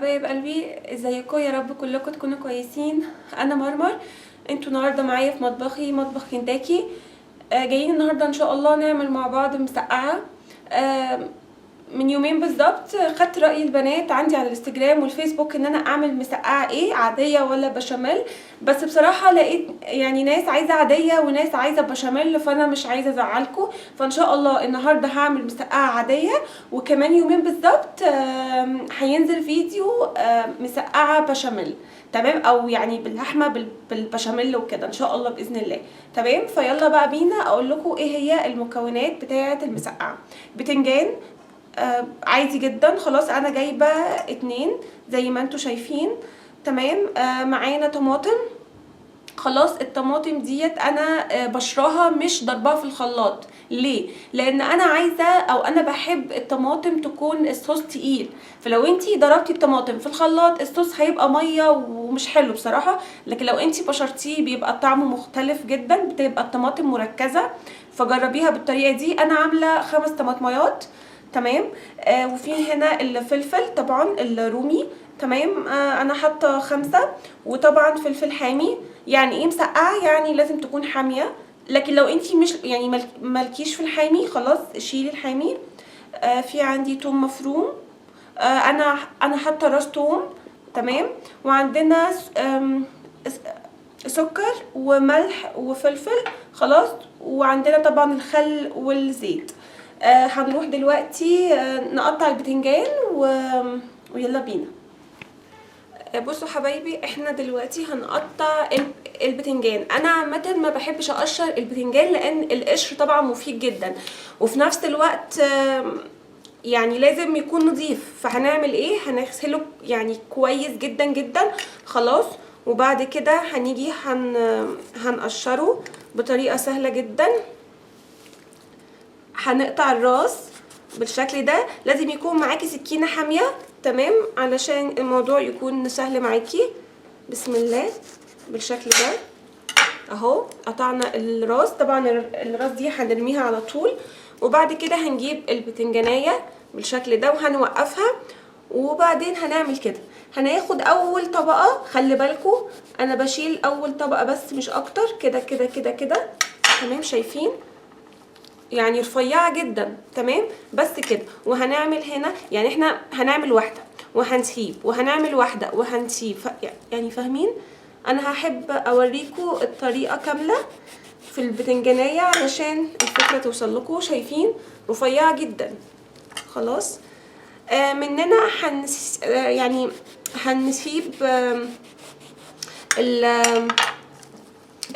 حبايب قلبي، ازيكم؟ يا رب كلكم تكونوا كويسين. انا مرمر. انتوا النهارده معايا في مطبخي، مطبخ كنتاكي. جايين النهارده ان شاء الله نعمل مع بعض مسقعه. من يومين بالظبط خدت رأي البنات عندي على الانستجرام والفيسبوك ان انا اعمل مسقعه ايه، عاديه ولا بشاميل. بس بصراحه لقيت يعني ناس عايزه عاديه وناس عايزه بشاميل، فانا مش عايزه ازعلكم. فان شاء الله النهارده هعمل مسقعه عاديه، وكمان يومين بالظبط هينزل فيديو مسقعه بشاميل. تمام، او يعني باللحمه بالبشاميل وكده ان شاء الله باذن الله. تمام، فيلا بقى بينا اقول لكم ايه هي المكونات بتاعه المسقعه. بتنجان عادي جدا، خلاص انا جايبه 2 زي ما انتوا شايفين. تمام، معانا طماطم. خلاص الطماطم ديت انا بشراها مش ضربها في الخلاط. ليه؟ لان انا عايزه او انا بحب الطماطم تكون الصوص تقيل، فلو انتي ضربتي الطماطم في الخلاط الصوص هيبقى ميه ومش حلو بصراحه. لكن لو انتي بشرتيه بيبقى طعمه مختلف جدا، بتبقى الطماطم مركزه. فجربيها بالطريقه دي. انا عامله 5 طماطميات. تمام، وفي هنا الفلفل طبعا الرومي. تمام، انا حاطه 5. وطبعا فلفل حامي. يعني ايه مسقعه؟ يعني لازم تكون حاميه. لكن لو انتي مش يعني مالكيش في الحامي خلاص شيلي الحامي. في عندي توم مفروم. انا حاطه راس توم. تمام، وعندنا سكر وملح وفلفل. خلاص، وعندنا طبعا الخل والزيت. هنروح دلوقتي نقطع البتنجان ويلا بينا. بصوا حبايبي، احنا دلوقتي هنقطع البتنجان. انا عامه ما بحبش اقشر البتنجان لان القشر طبعا مفيد جدا، وفي نفس الوقت يعني لازم يكون نظيف. فهنعمل ايه؟ هنغسله يعني كويس جدا جدا. خلاص، وبعد كده هنيجي هنقشره بطريقه سهله جدا. هنقطع الراس بالشكل ده. لازم يكون معاكي سكينه حاميه، تمام، علشان الموضوع يكون سهل معاكي. بسم الله، بالشكل ده اهو قطعنا الراس. طبعا الراس دي هنرميها على طول. وبعد كده هنجيب البتنجانيه بالشكل ده وهنوقفها. وبعدين هنعمل كده، هناخد اول طبقه. خلي بالكم انا بشيل اول طبقه بس مش اكتر. كده كده كده كده. تمام، شايفين يعني رفيعه جدا. تمام، بس كده. وهنعمل هنا يعني احنا هنعمل واحده وهنسيب، وهنعمل واحده وهنسيب. يعني فاهمين؟ انا هحب اوريكم الطريقه كامله في البتنجانيه علشان الفكره توصل لكم. شايفين رفيعه جدا. خلاص، مننا يعني هنسيب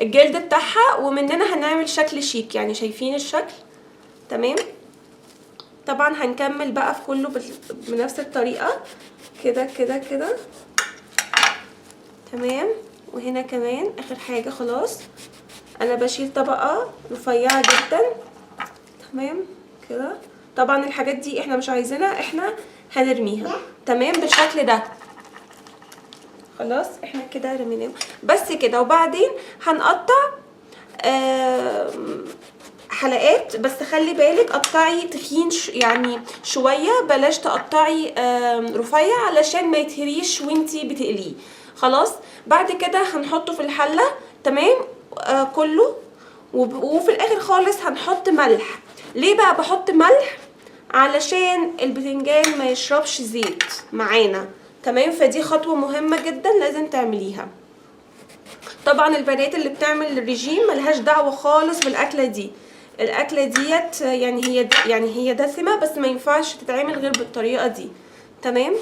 الجلد بتاعها، ومننا هنعمل شكل شيك. يعني شايفين الشكل؟ تمام، طبعا هنكمل بقى في كله بنفس الطريقه. كده كده كده. تمام، وهنا كمان اخر حاجه. خلاص، انا بشيل طبقه رفيعه جدا. تمام كده. طبعا الحاجات دي احنا مش عايزينها، احنا هنرميها. تمام، بالشكل ده. خلاص احنا كده رميناه بس كده. وبعدين هنقطع حلقات. بس خلي بالك قطعي تخين يعني شويه، بلاش تقطعي رفيع علشان ما يتهريش وانتي بتقليه. خلاص، بعد كده هنحطه في الحله. تمام، كله. وفي الاخر خالص هنحط ملح. ليه بقى بحط ملح؟ علشان البتنجان ما يشربش زيت معانا. تمام، فدي خطوه مهمه جدا لازم تعمليها. طبعا البنات اللي بتعمل الرجيم ملهاش دعوه خالص بالاكله دي. الاكله ديت يعني هي دسمه، بس ما ينفعش تتعمل غير بالطريقه دي. تمام،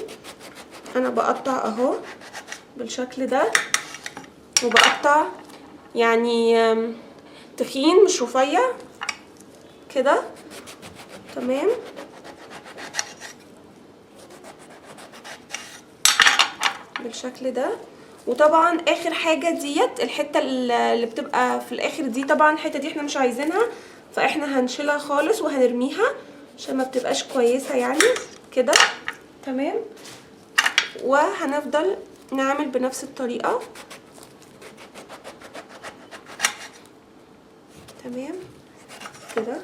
انا بقطع اهو بالشكل ده، وبقطع يعني تخين مش رفيع كده. تمام، بالشكل ده. وطبعا اخر حاجه ديت الحته اللي بتبقى في الاخر دي، طبعا الحته دي احنا مش عايزينها، فاحنا هنشيلها خالص وهنرميها عشان ما بتبقاش كويسه يعني كده. تمام، وهنفضل نعمل بنفس الطريقه. تمام كده.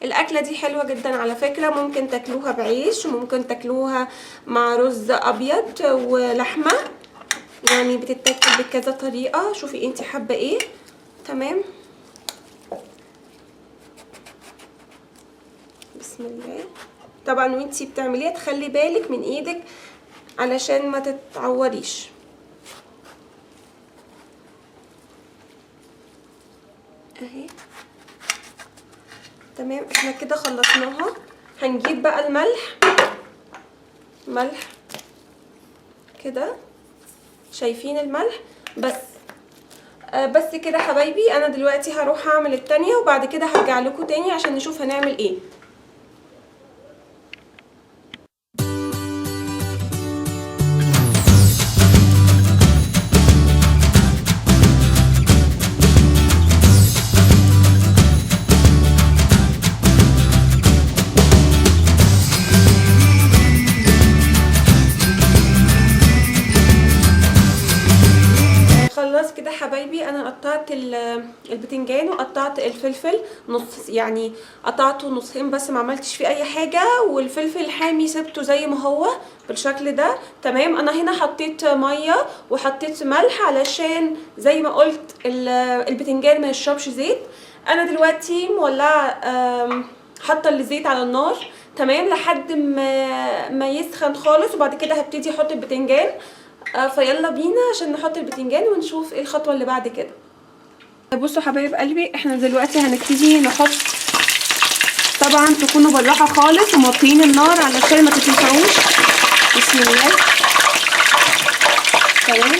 الاكله دي حلوه جدا على فكره، ممكن تاكلوها بعيش وممكن تاكلوها مع رز ابيض ولحمه، يعني بتتاكل بكذا طريقه، شوفي انت حابه ايه. تمام، بسم الله. طبعا وانتي بتعمليها تخلي بالك من ايدك علشان ما تتعوريش. اهي تمام، احنا كده خلصناها. هنجيب بقى ملح كده، شايفين الملح بس كده حبايبي. انا دلوقتي هروح اعمل التانية وبعد كده هرجع لكم تاني عشان نشوف هنعمل ايه. خلاص كده حبايبي، انا قطعت البتنجان وقطعت الفلفل نص، يعني قطعته نصين بس ما عملتش فيه اي حاجه، والفلفل الحامي سبته زي ما هو بالشكل ده. تمام، انا هنا حطيت ميه وحطيت ملح علشان زي ما قلت البتنجان ما يشربش زيت. انا دلوقتي مولعه حاطه الزيت على النار، تمام، لحد ما يسخن خالص، وبعد كده هبتدي احط البتنجان. فيلا بينا عشان نحط البتنجان ونشوف ايه الخطوه اللي بعد كده. بصوا حبايب قلبي، احنا دلوقتي هنبتدي نحط، طبعا تكونوا بالراحه خالص وموطيين النار علشان ما تتلسعوش. بسم الله. تمام،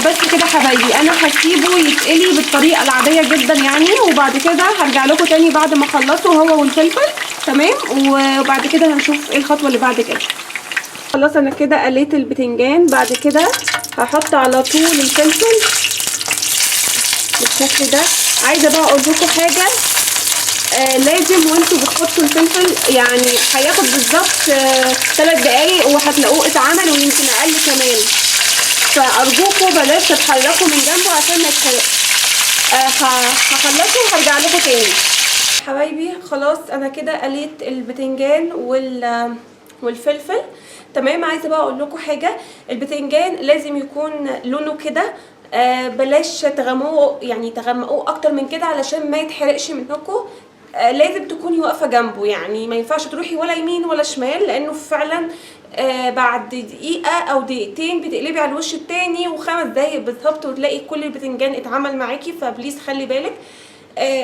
بس كده حبايبي، انا هسيبه يتقلي بالطريقه العاديه جدا يعني، وبعد كده هرجع لكم تاني بعد ما اخلصه هو والفلفل. تمام، وبعد كده هنشوف ايه الخطوه اللي بعد كده. خلاص انا كده قليت البتنجان، بعد كده هحط على طول الفلفل بالشكل ده. عايزه بقى اقول لكم حاجه، لازم وانتوا بتحطوا الفلفل يعني هياخد بالظبط 3 دقايق وهتلاقوه اتعمل ويمكن اقل كمان، فارجوكم بلاش تتحركوا من جنبه عشان ما يتحرقش. هخلصه وهرجع لكم تاني حبايبي. خلاص انا كده قليت البتنجان والفلفل. تمام، عايزه بقى اقول لكم حاجه، البتنجان لازم يكون لونه كده، بلاش تغمقوه، يعني تغمقوه اكتر من كده علشان ما يتحرقش منكم. لازم تكوني واقفه جنبه، يعني ما ينفعش تروحي ولا يمين ولا شمال، لانه فعلا بعد دقيقه او دقيقتين بتقلبي على الوش التاني، و5 دقايق بالظبط وتلاقي كل البتنجان اتعمل معاكي، فبليز خلي بالك.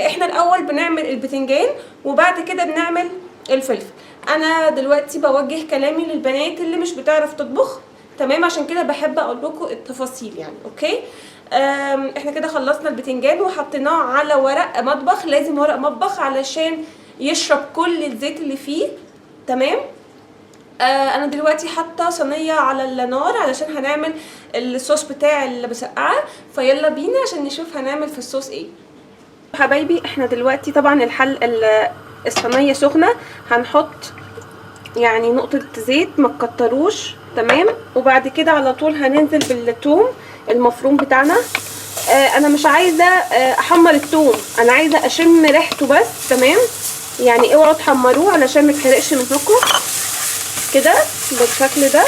احنا الاول بنعمل البتنجان وبعد كده بنعمل الفلفل. انا دلوقتي بوجه كلامي للبنات اللي مش بتعرف تطبخ، تمام، عشان كده بحب اقول لكم التفاصيل يعني. اوكي، احنا كده خلصنا البتنجان وحطيناه على ورق مطبخ، لازم ورق مطبخ علشان يشرب كل الزيت اللي فيه. تمام، انا دلوقتي حاطه صينيه على النار علشان هنعمل الصوص بتاع المسقعه، فيلا بينا عشان نشوف هنعمل في الصوص ايه حبايبي. احنا دلوقتي طبعا الصينيه سخنه، هنحط يعني نقطه زيت، ما تكتروش. تمام، وبعد كده على طول هننزل بالثوم المفروم بتاعنا. انا مش عايزه احمر الثوم، انا عايزه اشم ريحته بس. تمام، يعني اوعوا تحمروه علشان ما يتحرقش منكم كده بالشكل ده.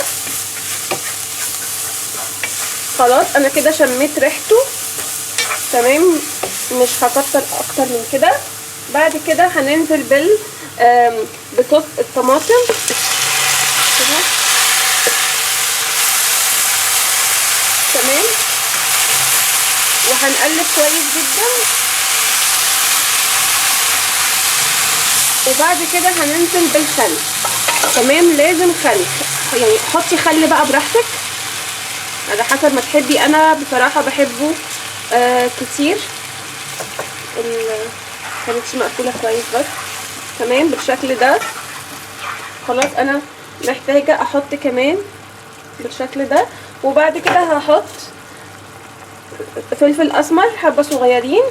خلاص انا كده شميت ريحته. تمام، مش هكتر اكتر من كده. بعد كده هننزل بصوص الطماطم كده. تمام، وهنقلب كويس جدا، وبعد كده هننزل بالخل. تمام، لازم خل، يعني حطي خل بقى براحتك على حسب ما تحبي. انا بصراحه بحبه كتير، كانتش مقفوله كويس بس. تمام بالشكل ده. خلاص انا محتاجه احط كمان بالشكل ده، وبعد كده هحط فلفل اسمر حبه صغيرين،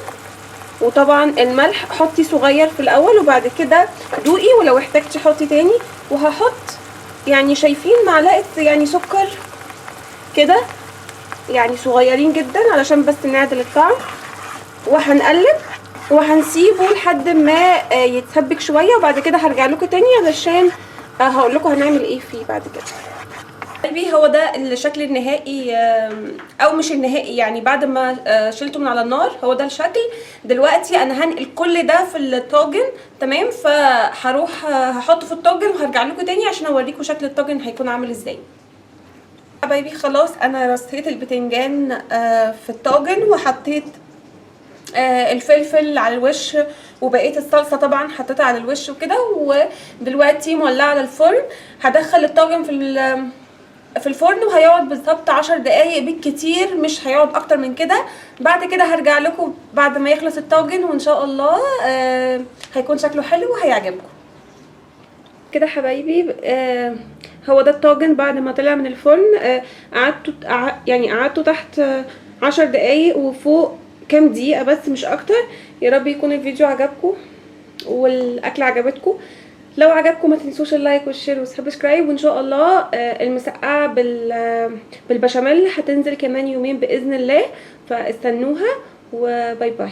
وطبعا الملح حطي صغير في الاول وبعد كده دوقي، ولو احتاجتي حطي تاني. وهحط يعني شايفين معلقه يعني سكر كده، يعني صغيرين جدا علشان بس نعدل الطعم. وهنقلب وهنسيبه لحد ما يتسبك شويه، وبعد كده هرجع لكم تاني علشان هقول لكم هنعمل ايه فيه بعد كده. قلبي هو ده الشكل النهائي، او مش النهائي يعني، بعد ما شلته من على النار هو ده الشكل. دلوقتي انا هنقل كل ده في الطاجن، تمام؟ فهروح هحطه في الطاجن وهرجع لكم تاني عشان اوريكم شكل الطاجن هيكون عامل ازاي. حبايبي خلاص انا رصيت البتنجان في الطاجن، وحطيت الفلفل على الوش، وبقيه الصلصه طبعا حطيتها على الوش وكده. ودلوقتي مولعه على الفرن، هدخل الطاجن في الفرن، وهيقعد بالظبط 10 دقايق بالكتير، مش هيقعد اكتر من كده. بعد كده هرجع لكم بعد ما يخلص الطاجن، وان شاء الله هيكون شكله حلو وهيعجبكم كده حبايبي. هو ده الطاجن بعد ما طلع من الفرن. قعدته تحت 10 دقايق وفوق كام دقيقة بس مش اكتر. يا رب يكون الفيديو عجبكم والاكل عجبتكم. لو عجبكم ما تنسوش اللايك والشير والسبسكرايب، وان شاء الله المسقعه بالبشاميل هتنزل كمان يومين باذن الله، فاستنوها وباي باي.